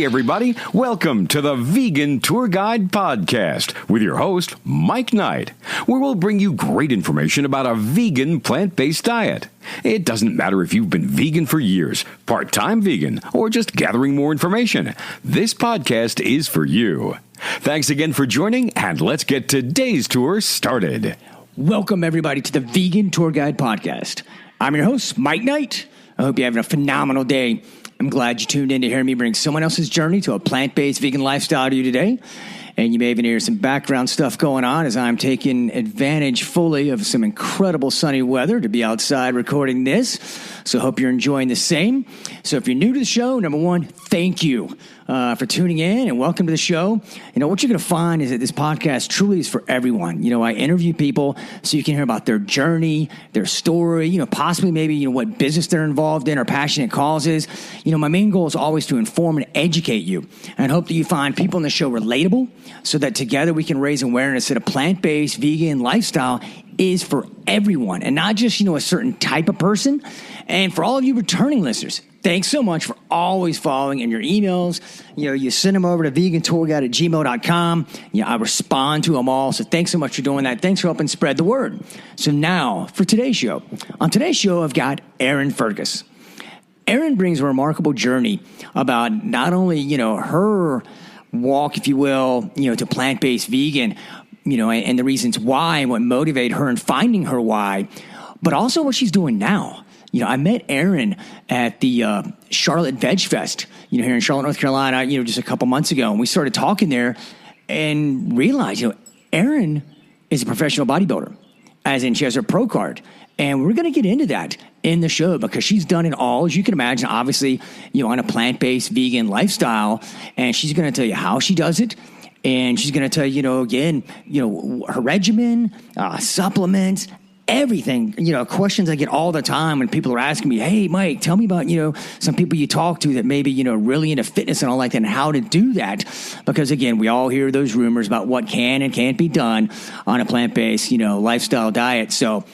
Hey, everybody. Welcome to the Vegan Tour Guide Podcast with your host, Mike Knight, where we'll bring you great information about a vegan plant-based diet. It doesn't matter if you've been vegan for years, part-time vegan, or just gathering more information. This podcast is for you. Thanks again for joining, and let's get today's tour started. Welcome, everybody, to the Vegan Tour Guide Podcast. I'm your host, Mike Knight. I hope you're having a phenomenal day. I'm glad you tuned in to hear me bring someone else's journey to a plant-based vegan lifestyle to you today. And you may even hear some background stuff going on as I'm taking advantage fully of some incredible sunny weather to be outside recording this. So I hope you're enjoying the same. So if you're new to the show, number one, thank you for tuning in and welcome to the show. You know, what you're going to find is that this podcast truly is for everyone. You know, I interview people so you can hear about their journey, their story, you know, possibly maybe, you know, what business they're involved in or passionate causes. You know, my main goal is always to inform and educate you, and hope that you find people in the show relatable so that together we can raise awareness that a plant-based vegan lifestyle is for everyone and not just, you know, a certain type of person. And for all of you returning listeners, thanks so much for always following in your emails. You know, you send them over to vegantourguide@gmail.com. Yeah, I respond to them all. So thanks so much for doing that. Thanks for helping spread the word. So now for today's show. On today's show, I've got Erin Fergilicious. Erin brings a remarkable journey about not only, you know, her walk, if you will, you know, to plant-based vegan, you know, and the reasons why and what motivated her in finding her why, but also what she's doing now. You know, I met Erin at the Charlotte Veg Fest, you know, here in Charlotte, North Carolina, you know, just a couple months ago. And we started talking there and realized, you know, Erin is a professional bodybuilder, as in she has her pro card. And we're going to get into that in the show because she's done it all, as you can imagine, obviously, you know, on a plant-based vegan lifestyle. And she's going to tell you how she does it. And she's going to tell you, you know, again, you know, her regimen, supplements, everything, you know, questions I get all the time when people are asking me, hey, Mike, tell me about, you know, some people you talk to that maybe, you know, really into fitness and all like that and how to do that. Because, again, we all hear those rumors about what can and can't be done on a plant-based, you know, lifestyle diet. So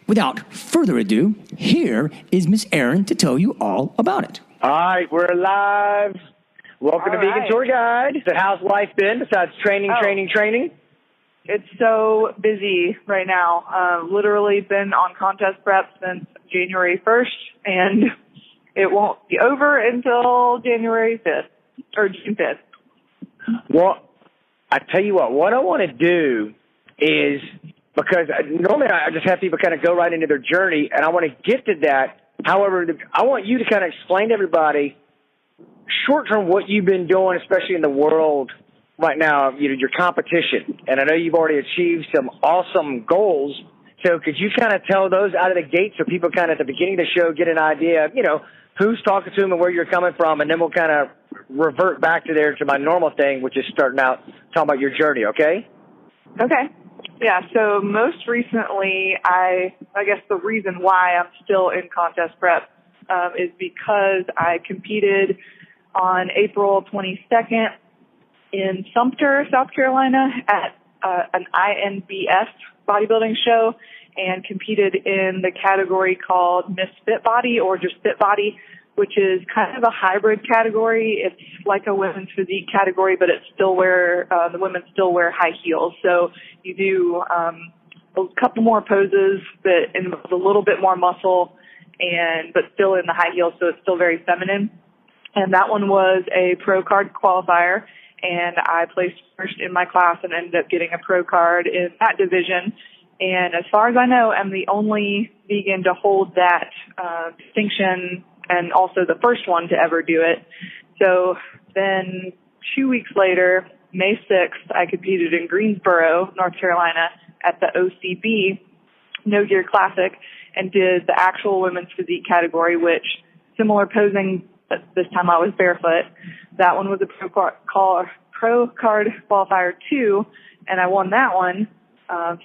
without further ado, here is Miss Erin to tell you all about it. All right, we're live. Welcome to Vegan Tour Guide. So how's life been besides training? It's so busy right now. Literally been on contest prep since January 1st, and it won't be over until January 5th, or June 5th. Well, I tell you what I want to do is, because normally I just have people kind of go right into their journey, and I want to get to that. However, I want you to kind of explain to everybody short-term what you've been doing, especially in the world right now, you know, your competition. And I know you've already achieved some awesome goals. So could you kind of tell those out of the gate so people kind of at the beginning of the show get an idea of, you know, who's talking to them and where you're coming from, and then we'll kind of revert back to my normal thing, which is starting out talking about your journey, okay? Okay. Yeah, so most recently, I guess the reason why I'm still in contest prep is because I competed on April 22nd in Sumter, South Carolina at an INBS bodybuilding show and competed in the category called Miss Fit Body or just Fit Body, which is kind of a hybrid category. It's like a women's physique category, but it's still the women still wear high heels. So you do a couple more poses that involve a little bit more muscle but still in the high heels, so it's still very feminine. And that one was a pro card qualifier, and I placed first in my class and ended up getting a pro card in that division. And as far as I know, I'm the only vegan to hold that distinction and also the first one to ever do it. So then 2 weeks later, May 6th, I competed in Greensboro, North Carolina at the OCB No Gear Classic and did the actual women's physique category, which similar posing, but this time I was barefoot. That one was a pro card qualifier 2, and I won that one.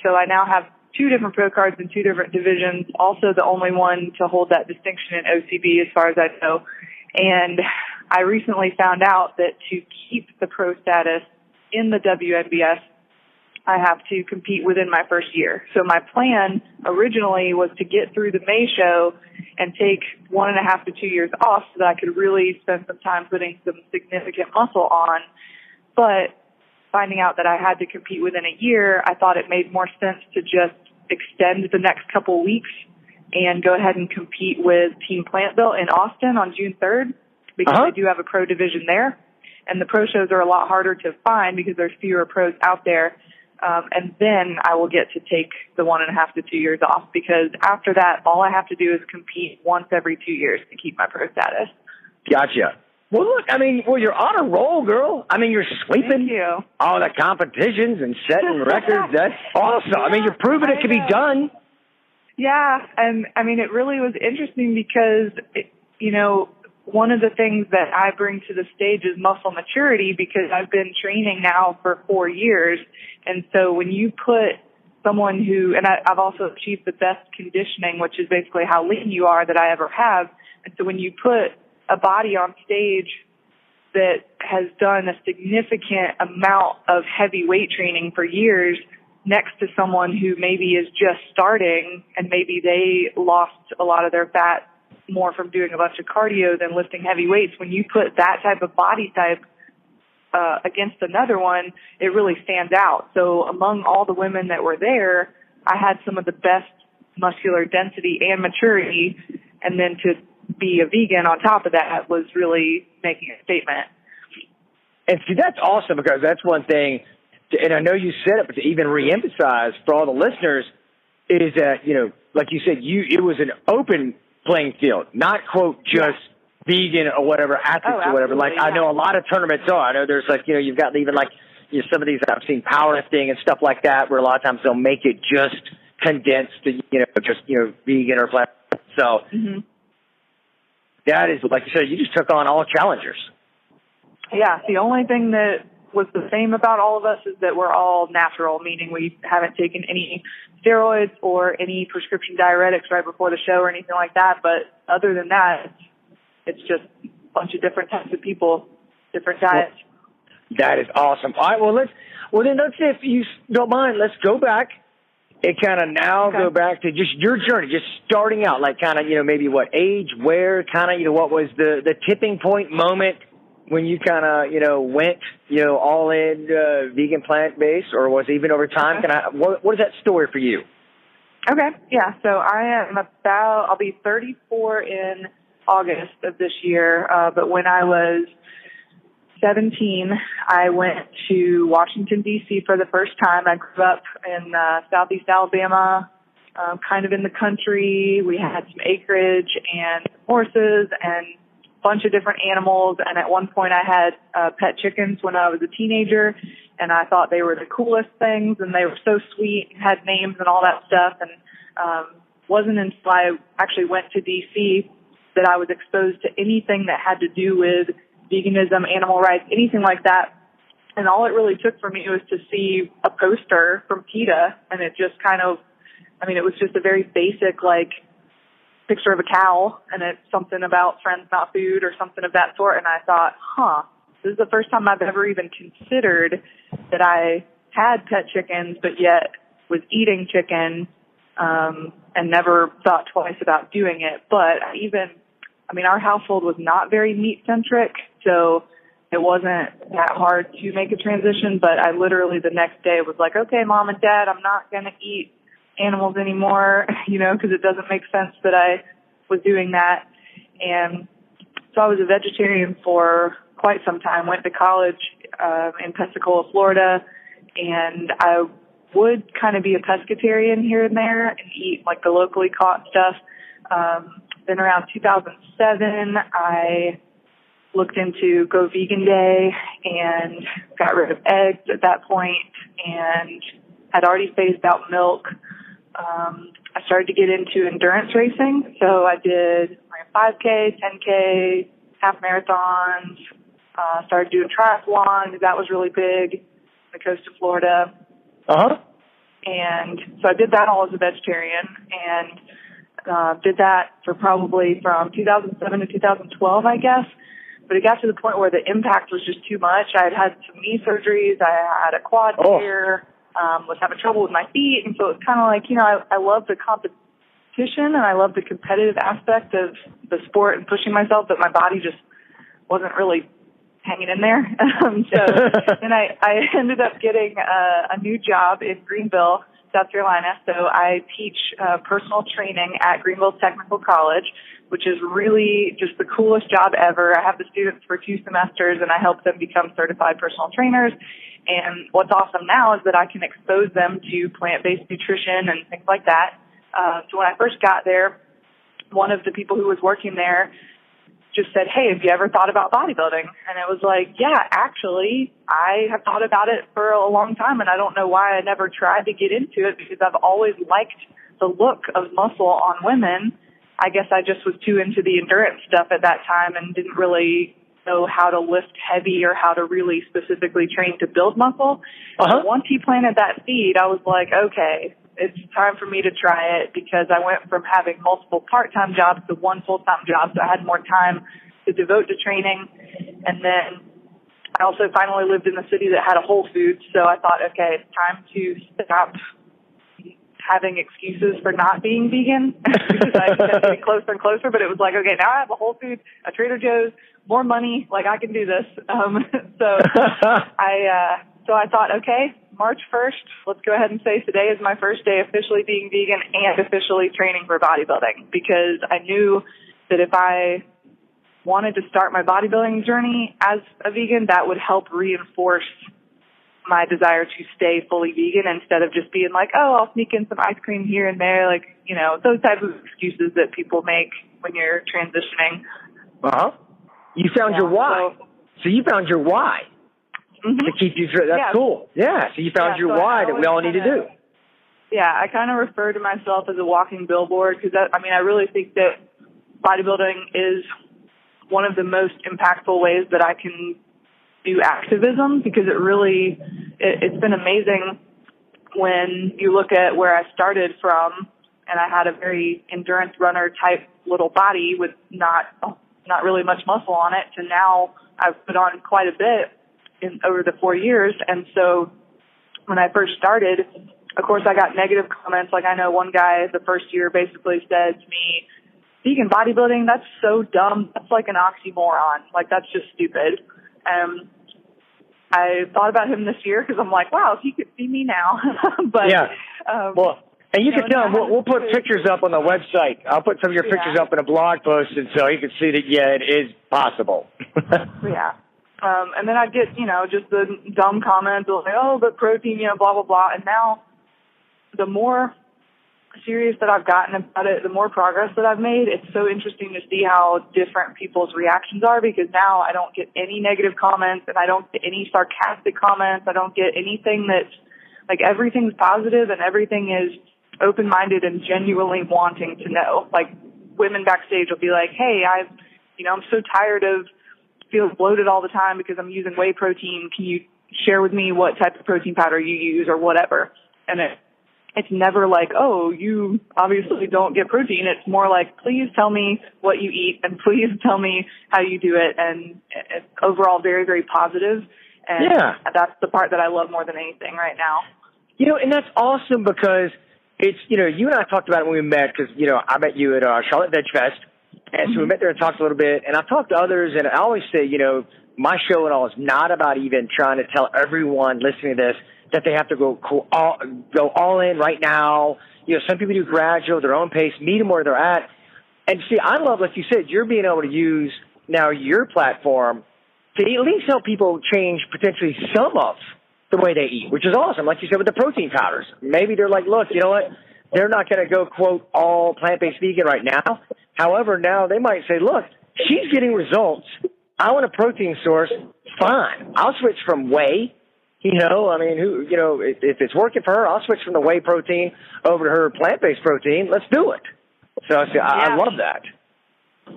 So I now have 2 different pro cards in 2 different divisions, also the only one to hold that distinction in OCB as far as I know. And I recently found out that to keep the pro status in the WNBS, I have to compete within my first year. So my plan originally was to get through the May show and take 1.5 to 2 years off so that I could really spend some time putting some significant muscle on. But finding out that I had to compete within a year, I thought it made more sense to just extend the next couple weeks and go ahead and compete with Team Plantville in Austin on June 3rd because they do have a pro division there. And the pro shows are a lot harder to find because there's fewer pros out there. And then I will get to take the 1.5 to 2 years off because after that, all I have to do is compete once every 2 years to keep my pro status. Gotcha. Well, look, I mean, you're on a roll, girl. I mean, you're sweeping Thank you. all the competitions and setting records. That's awesome. I mean, you're proving it can be done. Yeah, and I mean, it really was interesting because, one of the things that I bring to the stage is muscle maturity because I've been training now for 4 years. And so when you put someone who, and I've also achieved the best conditioning, which is basically how lean you are that I ever have. And so when you put a body on stage that has done a significant amount of heavy weight training for years next to someone who maybe is just starting and maybe they lost a lot of their fat more from doing a bunch of cardio than lifting heavy weights, when you put that type of body type against another one, it really stands out. So among all the women that were there, I had some of the best muscular density and maturity, and then to be a vegan on top of that was really making a statement. And see, that's awesome because that's one thing, and I know you said it, but to even reemphasize for all the listeners is that, like you said, it was an open playing field, not quote just vegan or whatever, athletes or whatever. Like I know a lot of tournaments are. I know there's you've got even some of these I've seen powerlifting and stuff like that where a lot of times they'll make it just condensed to, just vegan or plant. So that is, like you said, you just took on all challengers. Yeah, the only thing that was the same about all of us is that we're all natural, meaning we haven't taken any steroids or any prescription diuretics right before the show or anything like that. But other than that, it's just a bunch of different types of people, different diets. That is awesome. All right, let's say, if you don't mind, let's go back and kind of go back to just your journey, just starting out, like kind of, maybe what age, where, kind of, what was the tipping point moment when you kind of, went, all in vegan plant-based, or was it even over time? What is that story for you? Okay, yeah, so I'll be 34 in August of this year, but when I was 17, I went to Washington, D.C. for the first time. I grew up in southeast Alabama, kind of in the country. We had some acreage and horses and bunch of different animals, and at one point I had pet chickens when I was a teenager, and I thought they were the coolest things, and they were so sweet and had names and all that stuff, and wasn't until I actually went to D.C. that I was exposed to anything that had to do with veganism, animal rights, anything like that. And all it really took for me was to see a poster from PETA, and it just it was just a very basic, picture of a cow, and it's something about friends, not food, or something of that sort. And I thought, this is the first time I've ever even considered that I had pet chickens, but yet was eating chicken, and never thought twice about doing it. But our household was not very meat-centric, so it wasn't that hard to make a transition. But I literally the next day was like, okay, Mom and Dad, I'm not going to eat animals anymore, because it doesn't make sense that I was doing that. And so I was a vegetarian for quite some time, went to college in Pensacola, Florida, and I would kind of be a pescatarian here and there and eat the locally caught stuff. Then around 2007, I looked into Go Vegan Day and got rid of eggs at that point and had already phased out milk. I started to get into endurance racing, so I did 5K, 10K, half marathons, started doing triathlon. That was really big on the coast of Florida. And so I did that all as a vegetarian, and did that for probably from 2007 to 2012, I guess. But it got to the point where the impact was just too much. I had some knee surgeries. I had a quad tear. was having trouble with my feet. And so it's kind of like, you know, I love the competition and I love the competitive aspect of the sport and pushing myself, but my body just wasn't really hanging in there. So then I ended up getting a new job in Greenville, South Carolina. So I teach personal training at Greenville Technical College, which is really just the coolest job ever. I have the students for 2 semesters and I help them become certified personal trainers. And what's awesome now is that I can expose them to plant-based nutrition and things like that. So when I first got there, one of the people who was working there just said, hey, have you ever thought about bodybuilding? And it was like, yeah, actually, I have thought about it for a long time, and I don't know why I never tried to get into it because I've always liked the look of muscle on women. I guess I just was too into the endurance stuff at that time and didn't really know how to lift heavy or how to really specifically train to build muscle. So once he planted that seed, I was like, okay, it's time for me to try it because I went from having multiple part-time jobs to one full-time job, so I had more time to devote to training. And then I also finally lived in a city that had a Whole Foods, so I thought, okay, it's time to stop having excuses for not being vegan because I kept getting closer and closer, but it was like, okay, now I have a Whole Foods, a Trader Joe's, more money, like I can do this. So I thought, okay, March 1st, let's go ahead and say today is my first day officially being vegan and officially training for bodybuilding because I knew that if I wanted to start my bodybuilding journey as a vegan, that would help reinforce my desire to stay fully vegan instead of just being like, oh, I'll sneak in some ice cream here and there, like, you know, those types of excuses that people make when you're transitioning. You found your why. So you found your why. To keep you through. That's cool. Yeah. So you found your why that we all need to do. Yeah, I kind of refer to myself as a walking billboard because, I really think that bodybuilding is one of the most impactful ways that I can do activism because it's been amazing when you look at where I started from and I had a very endurance runner type little body with not really much muscle on it to now I've put on quite a bit over the 4 years. And so when I first started, of course, I got negative comments. Like I know one guy the first year basically said to me, vegan bodybuilding, that's so dumb. That's like an oxymoron. Like that's just stupid. I thought about him this year because I'm like, wow, if he could see me now. But yeah. And you can tell him, we'll put pictures up on the website. I'll put some of your pictures up in a blog post and so you can see that, yeah, it is possible. Yeah. And then I'd get, just the dumb comments like, oh, but protein, blah, blah, blah. And now the more serious that I've gotten about it, the more progress that I've made. It's so interesting to see how different people's reactions are because now I don't get any negative comments and I don't get any sarcastic comments. I don't get anything that's like everything's positive and everything is open-minded and genuinely wanting to know. Like women backstage will be like, hey, I'm so tired of feeling bloated all the time because I'm using whey protein. Can you share with me what type of protein powder you use or whatever? And it's never like, oh, you obviously don't get protein. It's more like, please tell me what you eat and please tell me how you do it. And it's overall very, very positive. And that's the part that I love more than anything right now. And that's awesome because it's, you and I talked about it when we met because, I met you at Charlotte Veg Fest. And so we met there and talked a little bit, and I've talked to others, and I always say, my show and all is not about even trying to tell everyone listening to this that they have to go all in right now. Some people do gradual, their own pace, meet them where they're at. And see, I love, like you said, you're being able to use now your platform to at least help people change potentially some of the way they eat, which is awesome. Like you said with the protein powders. Maybe they're like, look, you know what? They're not going to go, quote, all plant-based vegan right now. However, now they might say, look, she's getting results. I want a protein source. Fine. I'll switch from whey. If it's working for her, I'll switch from the whey protein over to her plant-based protein. Let's do it. So I love that.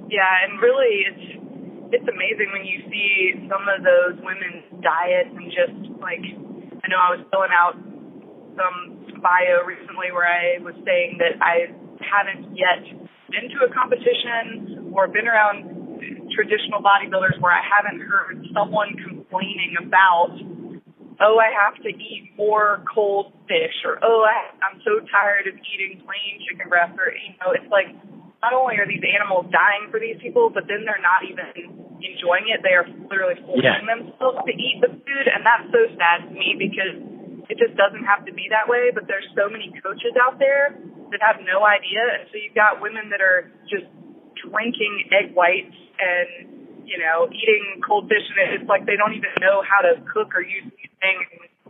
Yeah, and really it's amazing when you see some of those women's diets and just like, I know I was filling out some bio recently where I was saying that I haven't yet been to a competition or been around traditional bodybuilders where I haven't heard someone complaining about oh, I have to eat more cold fish, or, oh, I'm so tired of eating plain chicken breast, or, it's like, not only are these animals dying for these people, but then they're not even enjoying it. They are literally forcing themselves to eat the food, and that's so sad to me because it just doesn't have to be that way, but there's so many coaches out there that have no idea, and so you've got women that are just drinking egg whites and eating cold fish, and it's like they don't even know how to cook or use these things.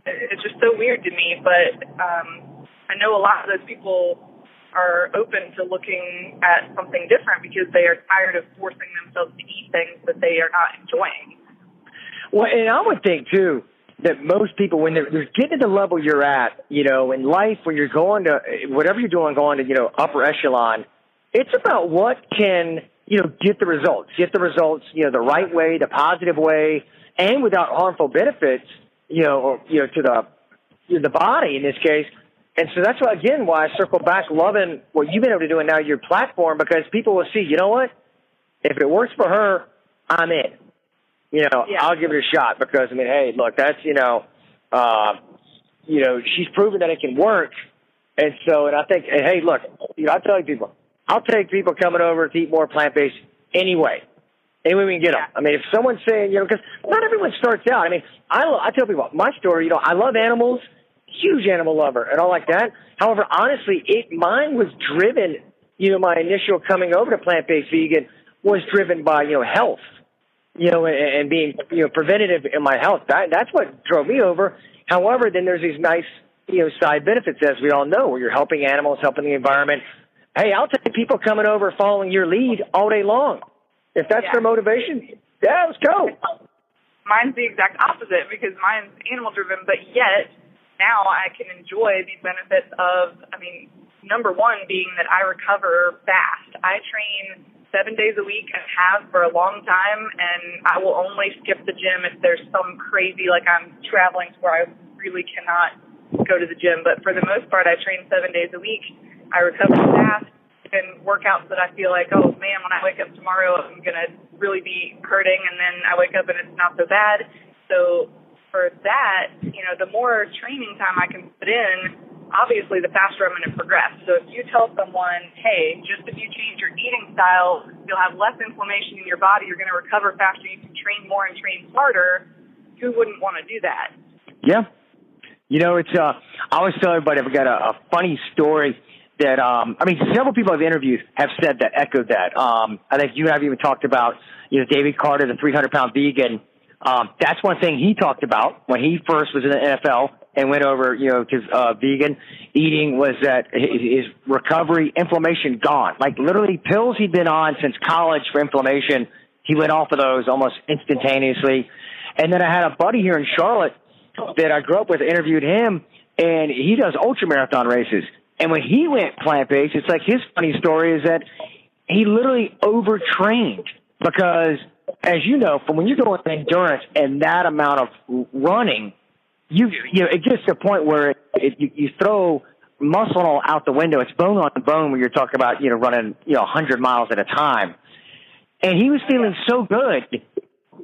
It's just so weird to me, but I know a lot of those people are open to looking at something different because they are tired of forcing themselves to eat things that they are not enjoying. Well, and I would think, too, that most people, when they're getting to the level you're at, in life, when you're going to, whatever you're doing, going to, upper echelon, it's about what can get the results, the right way, the positive way, and without harmful benefits, to the body in this case. And so that's why I circle back loving what you've been able to do and now your platform, because people will see, you know what? If it works for her, I'm in. I'll give it a shot because, hey, look, that's, she's proven that it can work. And so, and I think, hey, look, I tell you people, I'll take people coming over to eat more plant-based anyway. Any way we can get them. If someone's saying, because not everyone starts out. I tell people my story. I love animals, huge animal lover, and all like that. However, honestly, mine was driven. My initial coming over to plant-based vegan was driven by health. And being preventative in my health. That's what drove me over. However, then there's these nice side benefits, as we all know, where you're helping animals, helping the environment. Hey, I'll take people coming over following your lead all day long. If that's their motivation, let's go. Mine's the exact opposite because mine's animal-driven, but yet now I can enjoy the benefits of, number one being that I recover fast. I train 7 days a week and have for a long time, and I will only skip the gym if there's some crazy, like I'm traveling to where I really cannot go to the gym. But for the most part, I train 7 days a week. I recover fast and workouts that I feel like, oh, man, when I wake up tomorrow, I'm going to really be hurting, and then I wake up and it's not so bad. So for that, the more training time I can put in, obviously the faster I'm going to progress. So if you tell someone, hey, just if you change your eating style, you'll have less inflammation in your body, you're going to recover faster, you can train more and train smarter, who wouldn't want to do that? Yeah. It's, I always tell everybody I've got a funny story that, several people I've interviewed have said that, echoed that. I think you and I have even talked about, David Carter, the 300-pound vegan. That's one thing he talked about when he first was in the NFL and went over, to vegan eating, was that his recovery, inflammation gone. Like literally pills he'd been on since college for inflammation, he went off of those almost instantaneously. And then I had a buddy here in Charlotte that I grew up with, interviewed him, and he does ultramarathon races. And when he went plant-based, it's like his funny story is that he literally overtrained because, as you know, from when you're going endurance and that amount of running, it gets to a point where you throw muscle out the window. It's bone on bone when you're talking about, running, 100 miles at a time. And he was feeling so good,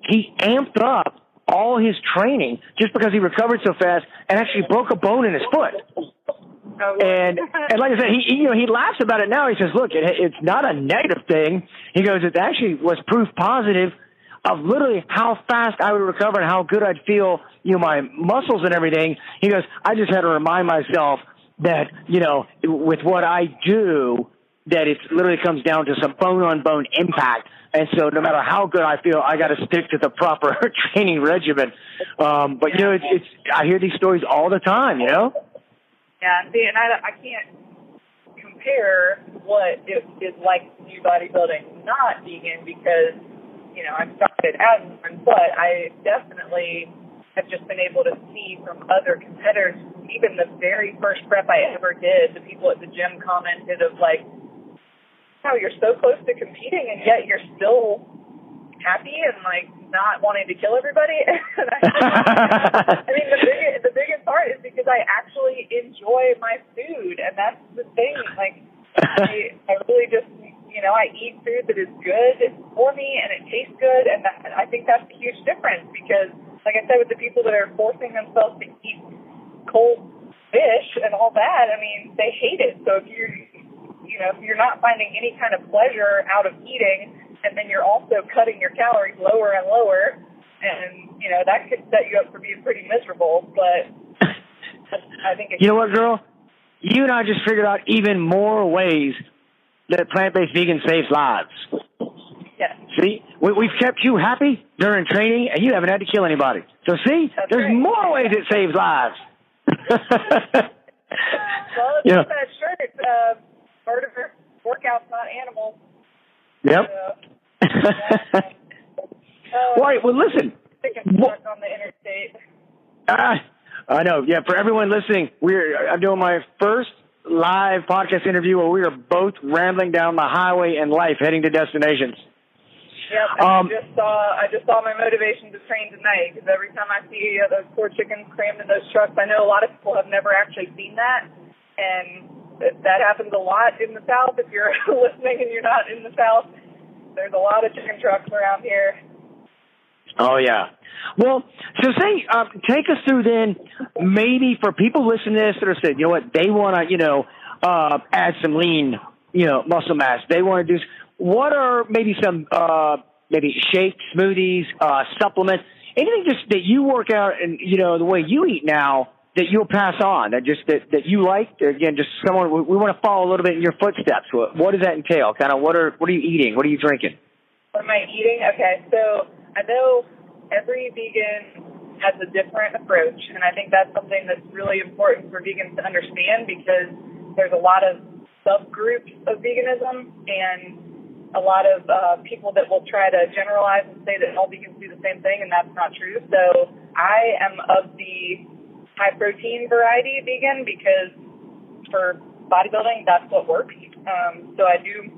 he amped up all his training just because he recovered so fast and actually broke a bone in his foot. And like I said, he laughs about it now. He says, look, it's not a negative thing. He goes, it actually was proof positive of literally how fast I would recover and how good I'd feel, my muscles and everything. He goes, I just had to remind myself that, with what I do, that it literally comes down to some bone-on-bone impact. And so no matter how good I feel, I got to stick to the proper training regimen. But, it's I hear these stories all the time, Yeah, see, and I can't compare what it is like to do bodybuilding not vegan because, I started as one, but I definitely have just been able to see from other competitors, even the very first prep I ever did, the people at the gym commented of like, oh, you're so close to competing and yet you're still happy and like not wanting to kill everybody. The biggest part is because I actually enjoy my food, and that's the thing. Like, I really just, I eat food that is good for me and it tastes good, and I think that's a huge difference because, like I said, with the people that are forcing themselves to eat cold fish and all that, I mean, they hate it. So if you're not finding any kind of pleasure out of eating, and then you're also cutting your calories lower and lower, and, that could set you up for being pretty miserable. But I think you know what, girl? You and I just figured out even more ways that plant-based vegan saves lives. Yes. See, we've kept you happy during training, and you haven't had to kill anybody. So see, there's more ways it saves lives. Well, it's not that shirt. Part of her workout's not animals. Yep. All right. Well, listen. On the interstate. I know. Yeah. For everyone listening, I'm doing my first live podcast interview where we are both rambling down the highway in life, heading to destinations. Yep. I just saw my motivation to train tonight, because every time I see those poor chickens crammed in those trucks, I know a lot of people have never actually seen that, and that happens a lot in the South. If you're listening and you're not in the South, there's a lot of chicken trucks around here. Oh, yeah. Well, so take us through then, maybe for people listening to this that are saying, you know what, they want to, add some lean, muscle mass. They want to do, what are maybe some, maybe shakes, smoothies, supplements, anything just that you work out and, the way you eat now that you'll pass on, that you like? Again, just someone, we want to follow a little bit in your footsteps. What does that entail? Kind of what are you eating? What are you drinking? What am I eating? Okay, so I know every vegan has a different approach, and I think that's something that's really important for vegans to understand, because there's a lot of subgroups of veganism and a lot of people that will try to generalize and say that all vegans do the same thing, and that's not true. So I am of the high-protein variety vegan, because for bodybuilding, that's what works. So I do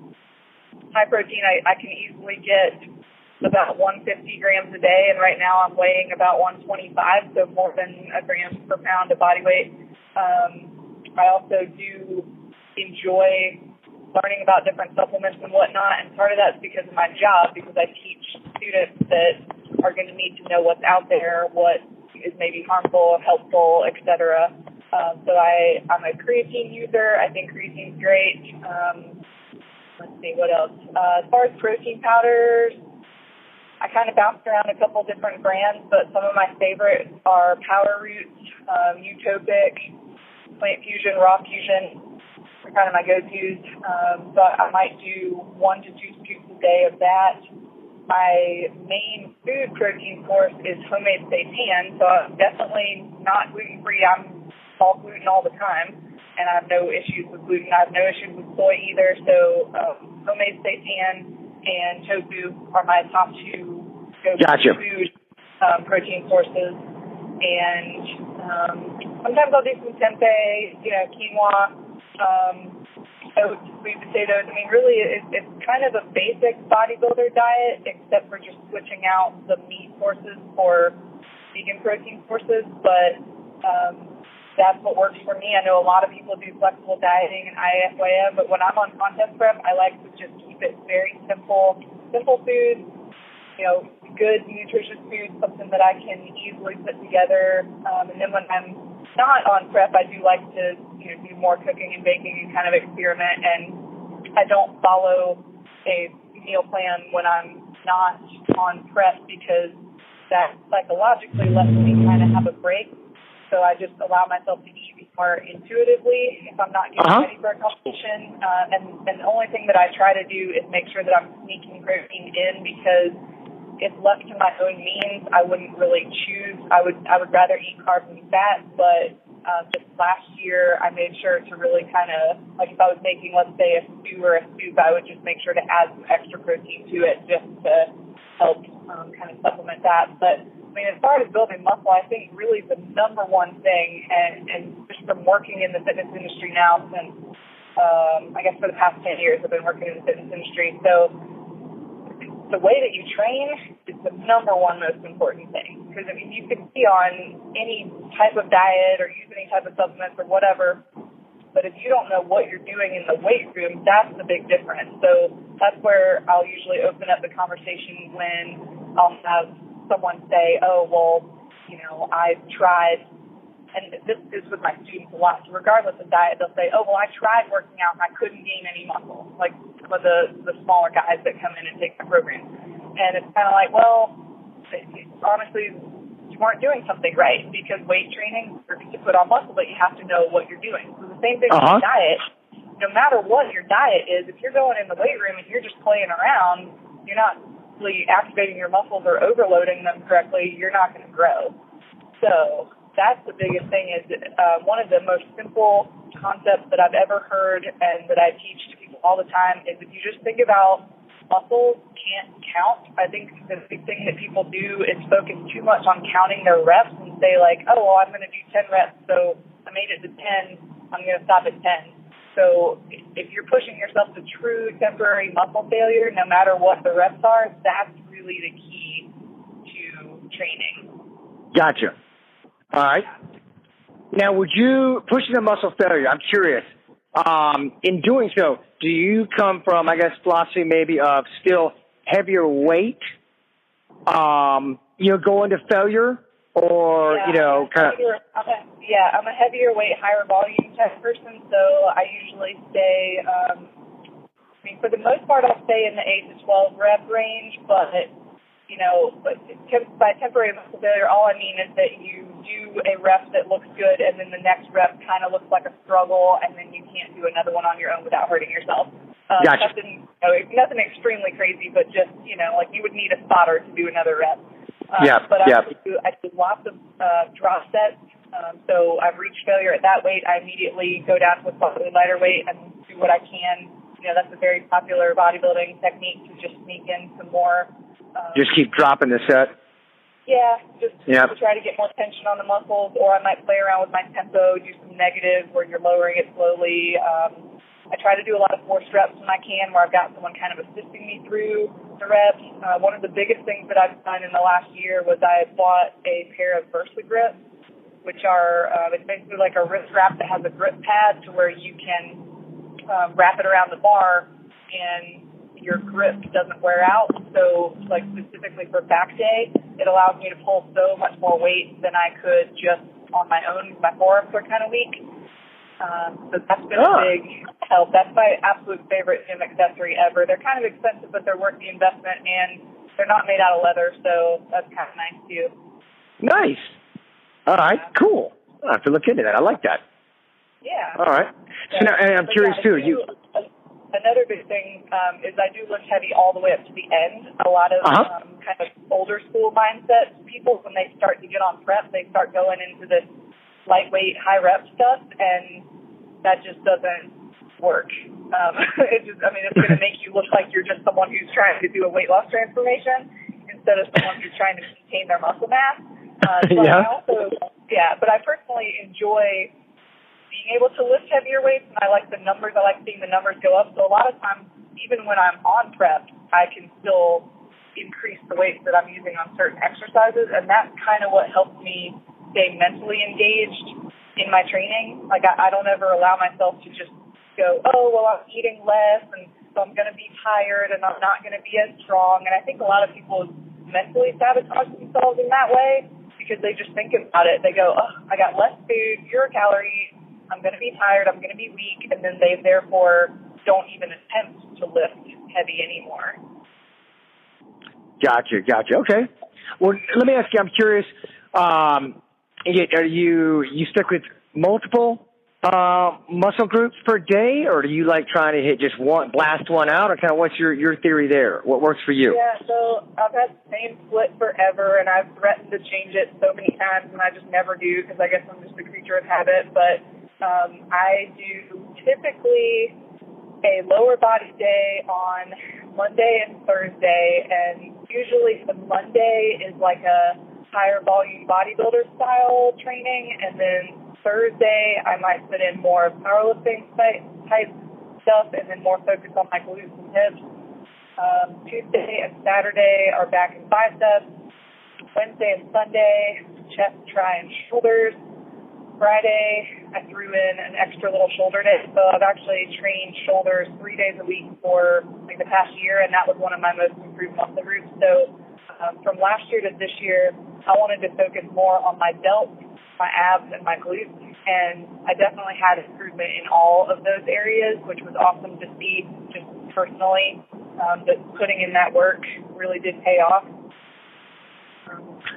high protein. I can easily get about 150 grams a day, and right now I'm weighing about 125, so more than a gram per pound of body weight. I also do enjoy learning about different supplements and whatnot, and part of that's because of my job, because I teach students that are going to need to know what's out there, what is maybe harmful, helpful, etc. So I'm a creatine user. I think creatine's great. Let's see, what else? As far as protein powders, I kind of bounced around a couple different brands, but some of my favorites are Power Roots, Utopic, Plant Fusion, Raw Fusion. Are kind of my go-tos. So I might do 1 to 2 scoops a day of that. My main food protein source is homemade seitan, so I'm definitely not gluten-free. I'm all gluten all the time, and I have no issues with gluten. I have no issues with soy either, so homemade seitan and tofu are my top 2 go-to food protein sources. And sometimes I'll do some tempeh, quinoa, oats, sweet potatoes. I mean, really, it's kind of a basic bodybuilder diet, except for just switching out the meat sources for vegan protein sources. But that's what works for me. I know a lot of people do flexible dieting and IFYM, but when I'm on contest prep, I like to just keep it very simple food, good, nutritious food, something that I can easily put together. And then when I'm not on prep, I do like to do more cooking and baking and kind of experiment, and I don't follow a meal plan when I'm not on prep, because that psychologically lets me kind of have a break. So I just allow myself to eat more intuitively if I'm not getting ready for a competition. And the only thing that I try to do is make sure that I'm sneaking protein in, because if left to my own means, I wouldn't really choose. I would rather eat carbs and fat, but just last year I made sure to really kind of, like if I was making, let's say, a stew or a soup, I would just make sure to add some extra protein to it just to help kind of supplement that. But I mean, as far as building muscle, I think really the number one thing, and just from working in the fitness industry now since, I guess for the past 10 years I've been working in the fitness industry, so the way that you train is the number one most important thing. Because, I mean, you can be on any type of diet or use any type of supplements or whatever, but if you don't know what you're doing in the weight room, that's the big difference. So that's where I'll usually open up the conversation when I'll have someone say, oh, well, I've tried, and this is with my students a lot, so regardless of diet, they'll say, oh, well, I tried working out and I couldn't gain any muscle, like some of the smaller guys that come in and take my program. And it's kind of like, well, honestly, you weren't doing something right, because weight training works to put on muscle, but you have to know what you're doing. So the same thing with diet. No matter what your diet is, if you're going in the weight room and you're just playing around, you're not really activating your muscles or overloading them correctly, you're not going to grow. So that's the biggest thing, is one of the most simple concepts that I've ever heard and that I teach to people all the time is if you just think about muscles can't count. I think the big thing that people do is focus too much on counting their reps and say like, oh, well, I'm going to do 10 reps, so I made it to 10, I'm going to stop at 10. So if you're pushing yourself to true temporary muscle failure, no matter what the reps are, that's really the key to training. Gotcha. All right. Now, would you, pushing the muscle failure, I'm curious, in doing so, do you come from, I guess, philosophy maybe of still heavier weight, going to failure, or, kind of... I'm a heavier weight, higher volume type person, so I usually stay, for the most part, I'll stay in the 8 to 12 rep range, but by temporary muscle failure, all I mean is that you do a rep that looks good, and then the next rep kind of looks like a struggle, and then you can't do another one on your own without hurting yourself. Gotcha. Nothing extremely crazy, but just, like you would need a spotter to do another rep. But I do lots of drop sets. So I've reached failure at that weight. I immediately go down to a slightly lighter weight and do what I can. That's a very popular bodybuilding technique, to just sneak in some more. Just keep dropping the set. Yeah, just to try to get more tension on the muscles, or I might play around with my tempo, do some negatives where you're lowering it slowly. I try to do a lot of forced reps when I can, where I've got someone kind of assisting me through the reps. One of the biggest things that I've done in the last year was I bought a pair of Versa grips, which are it's basically like a wrist wrap that has a grip pad to where you can wrap it around the bar and your grip doesn't wear out. So, like, specifically for back day, it allows me to pull so much more weight than I could just on my own. My forearms are kind of weak. So that's been a big help. That's my absolute favorite gym accessory ever. They're kind of expensive, but they're worth the investment, and they're not made out of leather, so that's kind of nice, too. Nice. All right, cool. I'll have to look into that. I like that. Yeah. All right. So now, and I'm curious, too. Another big thing is I do lift heavy all the way up to the end. A lot of kind of older school mindset people, when they start to get on prep, they start going into this lightweight, high rep stuff, and that just doesn't work. It's going to make you look like you're just someone who's trying to do a weight loss transformation instead of someone who's trying to maintain their muscle mass. But I personally enjoy being able to lift heavier weights, and I like the numbers. I like seeing the numbers go up. So a lot of times, even when I'm on prep, I can still increase the weights that I'm using on certain exercises, and that's kind of what helps me stay mentally engaged in my training. Like, I don't ever allow myself to just go, oh, well, I'm eating less, and so I'm going to be tired, and I'm not going to be as strong. And I think a lot of people mentally sabotage themselves in that way because they just think about it. They go, oh, I got less food, fewer calories, I'm going to be tired, I'm going to be weak, and then they therefore don't even attempt to lift heavy anymore. Gotcha. Okay. Well, let me ask you, I'm curious, are you stick with multiple muscle groups per day, or do you like trying to hit just one, blast one out, or kind of what's your theory there? What works for you? Yeah, so I've had the same split forever, and I've threatened to change it so many times, and I just never do because I guess I'm just a creature of habit, but I do typically a lower body day on Monday and Thursday, and usually the Monday is like a higher volume bodybuilder style training, and then Thursday I might put in more powerlifting type stuff and then more focus on my glutes and hips. Tuesday and Saturday are back and biceps. Wednesday and Sunday, chest, tri, and shoulders. Friday, I threw in an extra little shoulder day, so I've actually trained shoulders 3 days a week for like the past year, and that was one of my most improved muscle groups. So from last year to this year, I wanted to focus more on my delts, my abs, and my glutes. And I definitely had improvement in all of those areas, which was awesome to see just personally, that putting in that work really did pay off.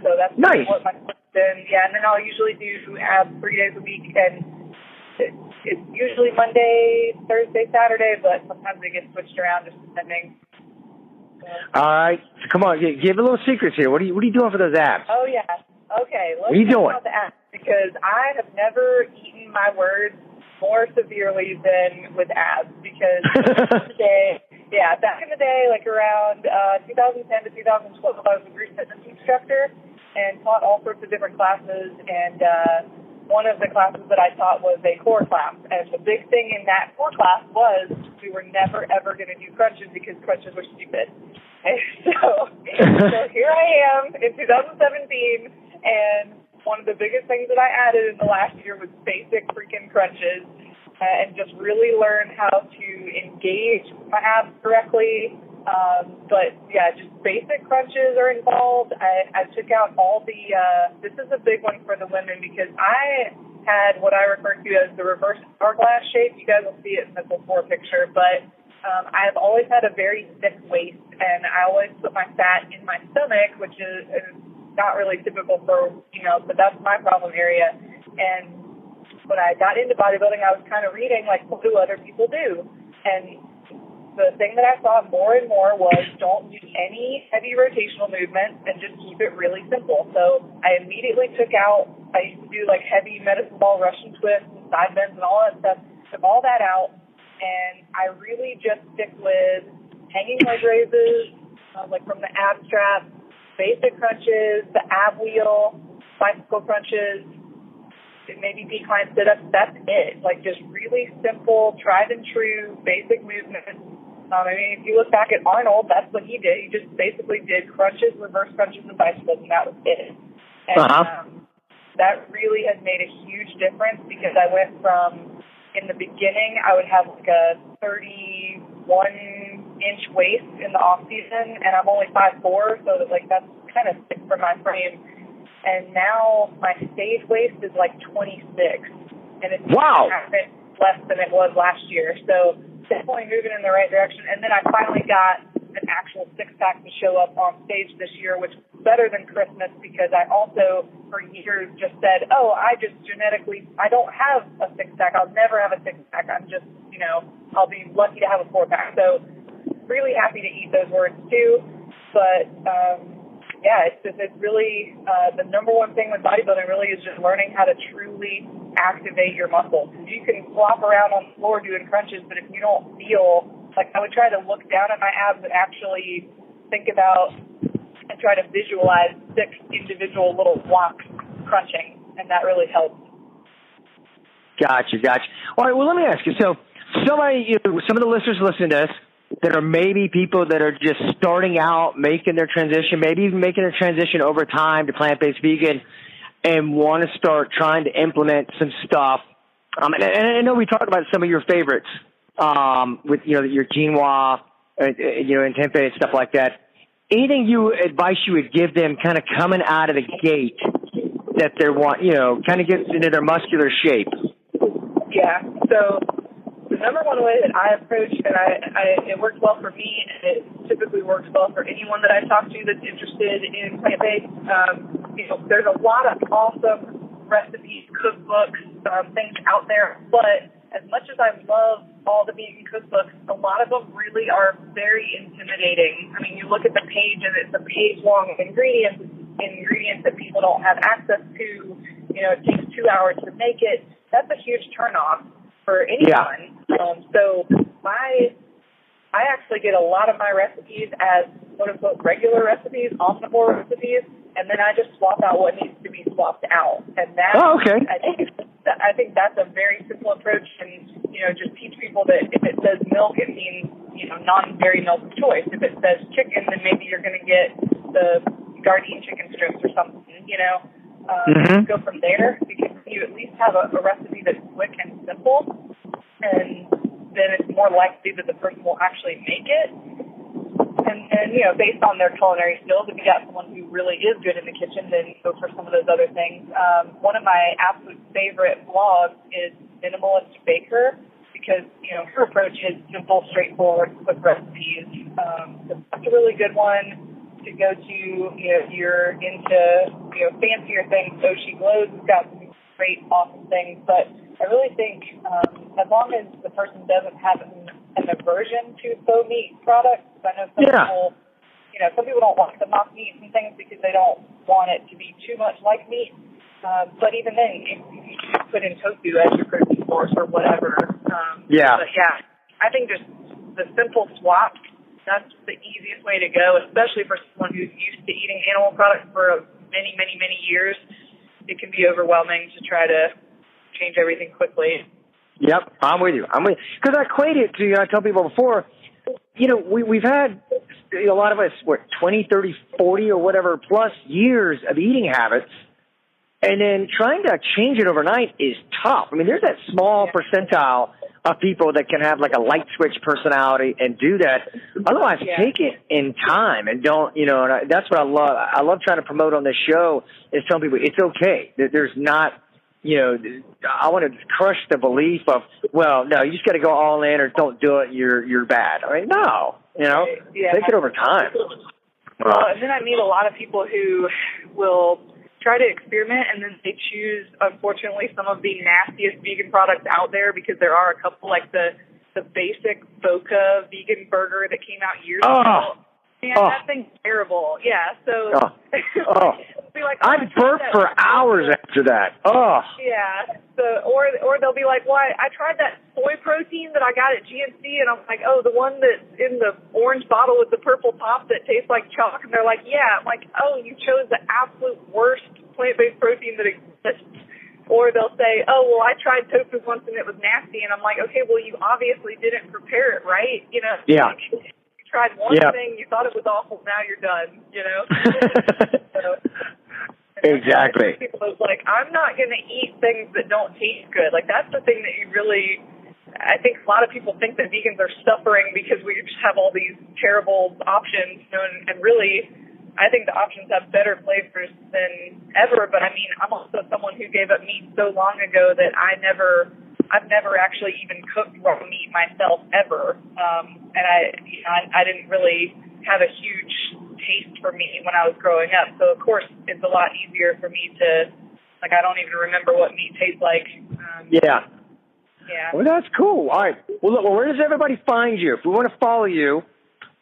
So that's nice. What my plan's been. Yeah, and then I'll usually do abs 3 days a week, and it's usually Monday, Thursday, Saturday, but sometimes they get switched around just depending. All right, so come on, give a little secrets here. What are you doing for those abs? Oh yeah. Okay. What are you doing? About the abs, because I have never eaten my words more severely than with abs. Because back in the day, like around 2010 to 2012, I was a group fitness instructor and taught all sorts of different classes. And one of the classes that I taught was a core class. And the big thing in that core class was we were never, ever going to do crunches because crunches were stupid. And so here I am in 2017, and one of the biggest things that I added in the last year was basic freaking crunches, and just really learn how to engage my abs correctly. But yeah, just basic crunches are involved. I took out all the, this is a big one for the women because I had what I refer to as the reverse hourglass shape. You guys will see it in the before picture, but I've always had a very thick waist, and I always put my fat in my stomach, which is not really typical for, but that's my problem area. And when I got into bodybuilding, I was kind of reading, like, what do other people do? And the thing that I saw more and more was don't do any heavy rotational movements and just keep it really simple. So I immediately took out, I used to do, like, heavy medicine ball Russian twists and side bends and all that stuff, took all that out, and I really just stick with hanging leg raises, like from the ab strap, basic crunches, the ab wheel, bicycle crunches, maybe decline sit-ups. That's it. Like just really simple, tried and true, basic movements. If you look back at Arnold, that's what he did. He just basically did crunches, reverse crunches, and bicycles, and that was it. And that really has made a huge difference because I went from, in the beginning, I would have like a 31-inch waist in the off season, and I'm only 5'4", so that's kind of thick for my frame. And now my stage waist is like 26, and it's less than it was last year. So definitely moving in the right direction. And then I finally got an actual six-pack to show up on stage this year, which was better than Christmas because I also, for years, just said, I don't have a six-pack. I'll never have a six-pack. I'm just, I'll be lucky to have a four-pack. So really happy to eat those words too. But, it's really the number one thing with bodybuilding really is just learning how to truly activate your muscles. You can flop around on the floor doing crunches, but if you don't feel, like I would try to look down at my abs and actually think about and try to visualize 6 individual little blocks crunching, and that really helps. Gotcha. All right, well, let me ask you. So some of the listeners listening to this that are maybe people that are just starting out, making their transition, maybe even making their transition over time to plant-based vegan and want to start trying to implement some stuff. And I know we talked about some of your favorites with, your quinoa, and tempeh and stuff like that. Anything advice you would give them kind of coming out of the gate that they want, kind of get into their muscular shape? Yeah. So the number one way that I approach, and it works well for me, and it typically works well for anyone that I talk to that's interested in plant-based. There's a lot of awesome recipes, cookbooks, things out there, but as much as I love all the vegan cookbooks, a lot of them really are very intimidating. I mean, you look at the page and it's a page long of ingredients that people don't have access to. It takes 2 hours to make it. That's a huge turnoff for anyone. So I actually get a lot of my recipes as quote unquote regular recipes, omnivore recipes, and then I just swap out what needs to be swapped out. And that, I think that's a very simple approach, and just teach people that if it says milk, it means non-dairy milk of choice. If it says chicken, then maybe you're going to get the Gardein chicken strips or something. Go from there because you at least have a recipe that's quick and simple, and then it's more likely that the person will actually make it. And, you know, based on their culinary skills, if you got someone who really is good in the kitchen, then go for some of those other things. One of my absolute favorite blogs is Minimalist Baker, because, you know, her approach is simple, straightforward, quick recipes. So that's a really good one to go to. You know, if you're into, you know, fancier things, So She Glows has got some great, awesome things. But I really think as long as the person doesn't have an aversion to faux meat products, I know some people, you know, some people don't like the mock meats and things because they don't want it to be too much like meat. But even then, if you put in tofu as your protein source or whatever. But yeah, I think just the simple swap, that's the easiest way to go, especially for someone who's used to eating animal products for many, many, many years. It can be overwhelming to try to change everything quickly. Yep, I'm with you. Because I equate it to, you know, I tell people before, you know, we've had, you know, a lot of us, 20, 30, 40 or whatever plus years of eating habits, and then trying to change it overnight is tough. I mean, there's that small percentile of people that can have like a light switch personality and do that. Otherwise, take it in time and don't, you know, and that's what I love. I love trying to promote on this show is telling people it's okay. There's not, you know, I want to crush the belief of, well, no, you just got to go all in or don't do it. You're bad. I mean, no, you know, take it over time. Well, and then I meet a lot of people who will try to experiment, and then they choose, unfortunately, some of the nastiest vegan products out there, because there are a couple, like the basic Boca vegan burger that came out years ago. Man, that thing's terrible. Yeah, so be like, I burped for hours after that. Yeah, so or they'll be like, well, I tried that soy protein that I got at GNC, and I'm like, oh, the one that's in the orange bottle with the purple top that tastes like chalk, and they're like, yeah. I'm like, oh, you chose the absolute worst plant-based protein that exists. Or they'll say, oh, well, I tried tofu once and it was nasty, and I'm like, okay, well, you obviously didn't prepare it right, you know? Yeah. Tried one thing, you thought it was awful, now you're done, you know? Exactly. People is like, I'm not going to eat things that don't taste good. Like, that's the thing that you really, I think a lot of people think that vegans are suffering because we just have all these terrible options, you know, and really, I think the options have better flavors than ever. But I mean, I'm also someone who gave up meat so long ago that I've never actually even cooked raw meat myself ever. And I didn't really have a huge taste for meat when I was growing up. So of course it's a lot easier for me to, like, I don't even remember what meat tastes like. Yeah. Yeah. Well, that's cool. All right. Well, look, where does everybody find you? If we want to follow you,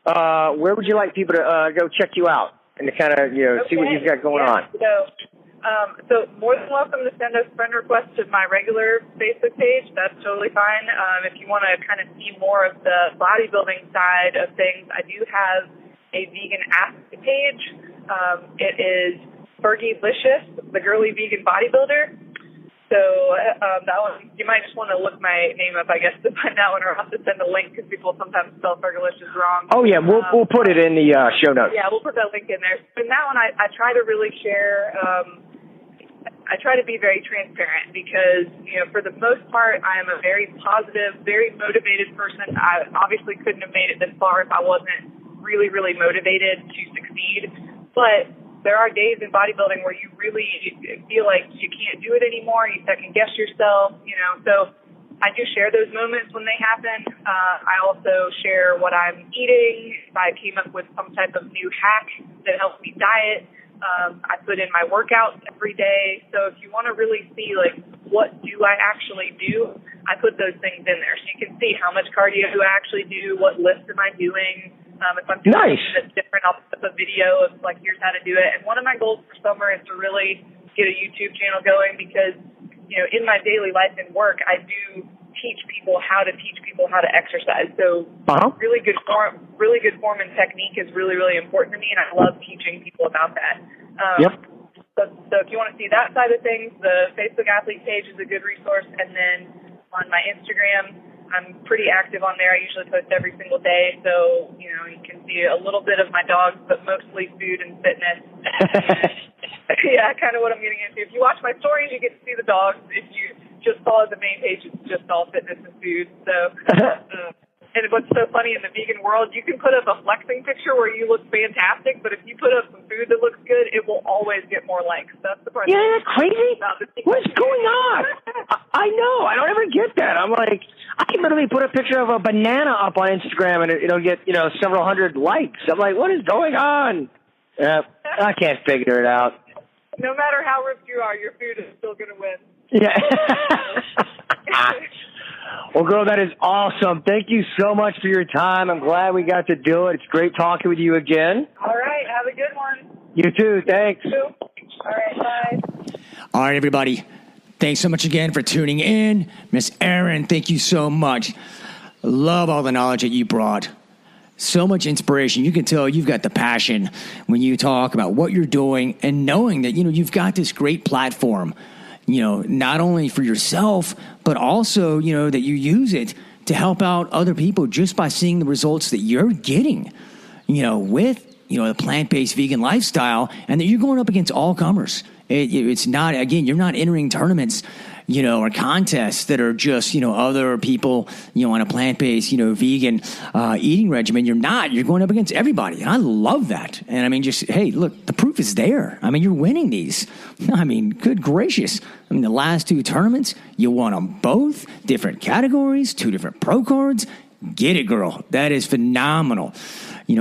where would you like people to go check you out and to kind of, you know, see what you've got going on? So more than welcome to send us friend requests to my regular Facebook page. That's totally fine. If you want to kind of see more of the bodybuilding side of things, I do have a vegan athlete page. It is Fergilicious, the girly vegan bodybuilder. So that one, you might just want to look my name up, I guess, to find that one, or I'll have to send a link because people sometimes spell Fergilicious wrong. Oh, yeah, we'll put it in the show notes. Yeah, we'll put that link in there. In that one, I try to really share, I try to be very transparent because, you know, for the most part, I am a very positive, very motivated person. I obviously couldn't have made it this far if I wasn't really, really motivated to succeed. But there are days in bodybuilding where you really feel like you can't do it anymore. You second guess yourself, you know. So I do share those moments when they happen. I also share what I'm eating. If I came up with some type of new hack that helps me diet, I put in my workouts every day. So if you want to really see, like, what do I actually do, I put those things in there. So you can see how much cardio do I actually do, what lifts am I doing. If I'm doing something that's different, I'll put up a video of, like, here's how to do it. And one of my goals for summer is to really get a YouTube channel going because, you know, in my daily life and work, I do teach people how to exercise. So really good form and technique is really, really important to me, and I love teaching people about that. So if you want to see that side of things, the Facebook athlete page is a good resource. And then on my Instagram, I'm pretty active on there. I usually post every single day. So, you know, you can see a little bit of my dogs, but mostly food and fitness. Yeah, kind of what I'm getting into. If you watch my stories, you get to see the dogs. If you just follow the main page, it's just all fitness and food. So And what's so funny in the vegan world, you can put up a flexing picture where you look fantastic, but if you put up some food that looks good, it will always get more likes. That's the part. Yeah, that's crazy. What's going on? I know. I don't ever get that. I'm like, I can literally put a picture of a banana up on Instagram and it'll get, several hundred likes. I'm like, what is going on? I can't figure it out. No matter how ripped you are, your food is still going to win. Yeah. Well, girl, that is awesome. Thank you so much for your time. I'm glad we got to do it. It's great talking with you again. All right. Have a good one. You too. Thanks. All right. Bye. All right, everybody. Thanks so much again for tuning in. Miss Erin, thank you so much. Love all the knowledge that you brought. So much inspiration. You can tell you've got the passion when you talk about what you're doing and knowing that, you've got this great platform, not only for yourself, but also, that you use it to help out other people just by seeing the results that you're getting, with, the plant-based vegan lifestyle, and that you're going up against all comers. It's not, again, you're not entering tournaments, or contests that are just, other people, on a plant-based, vegan eating regimen. You're not. You're going up against everybody. And I love that. And I mean, hey, look, the proof is there. I mean, you're winning these. I mean, good gracious. I mean, the last two tournaments, you won them both, different categories, 2 different pro cards. Get it, girl. That is phenomenal.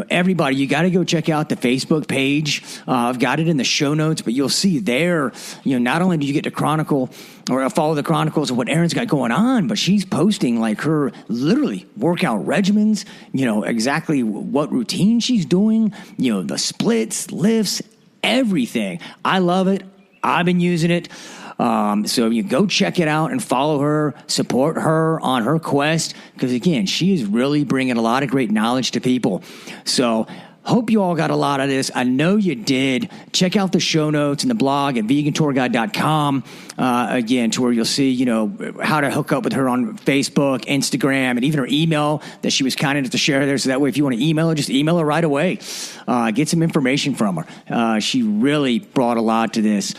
Everybody, you got to go check out the Facebook page. I've got it in the show notes, but you'll see there, not only do you get to chronicle or follow the chronicles of what Erin's got going on, but she's posting like her literally workout regimens, exactly what routine she's doing, the splits, lifts, everything. I love it. I've been using it. So you go check it out and follow her, support her on her quest, because again, she is really bringing a lot of great knowledge to people. So hope you all got a lot of this. I know you did. Check out the show notes and the blog at vegantourguide.com, again, to where you'll see, how to hook up with her on Facebook, Instagram, and even her email that she was kind enough to share there. So that way, if you want to email her, just email her right away. Get some information from her. She really brought a lot to this.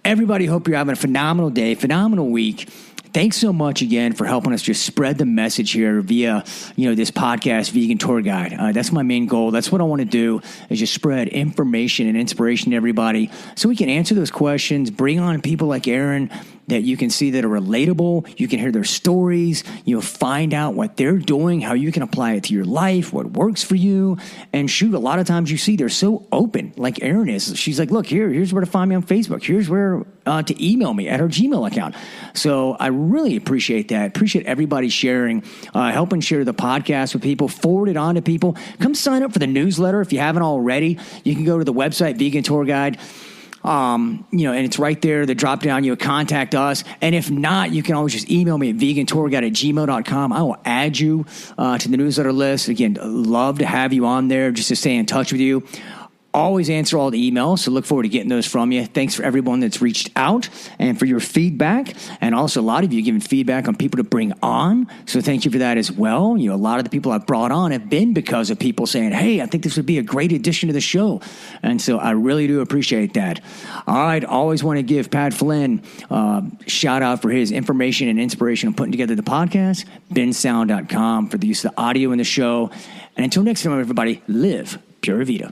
Everybody, hope you're having a phenomenal day, phenomenal week. Thanks so much again for helping us just spread the message here via, this podcast, Vegan Tour Guide. That's my main goal. That's what I want to do, is just spread information and inspiration to everybody so we can answer those questions, bring on people like Erin that you can see that are relatable. You can hear their stories, find out what they're doing, how you can apply it to your life, what works for you. And shoot, a lot of times you see they're so open, like Erin is. She's like, look, here's where to find me on Facebook. Here's where to email me at her Gmail account. So I really appreciate that. Appreciate everybody sharing, helping share the podcast with people, forward it on to people. Come sign up for the newsletter if you haven't already. You can go to the website, Vegan Tour Guide. And it's right there, the drop down, contact us. And if not, you can always just email me at vegantourguide@gmail.com. I will add you to the newsletter list. Again, love to have you on there just to stay in touch with you. Always answer all the emails, so look forward to getting those from you. Thanks for everyone that's reached out and for your feedback. And also a lot of you giving feedback on people to bring on, so thank you for that as well. A lot of the people I've brought on have been because of people saying, hey, I think this would be a great addition to the show. And so I really do appreciate that. All right, always want to give Pat Flynn shout out for his information and inspiration on putting together the podcast, bensound.com for the use of the audio in the show. And until next time, everybody, live Pura Vida.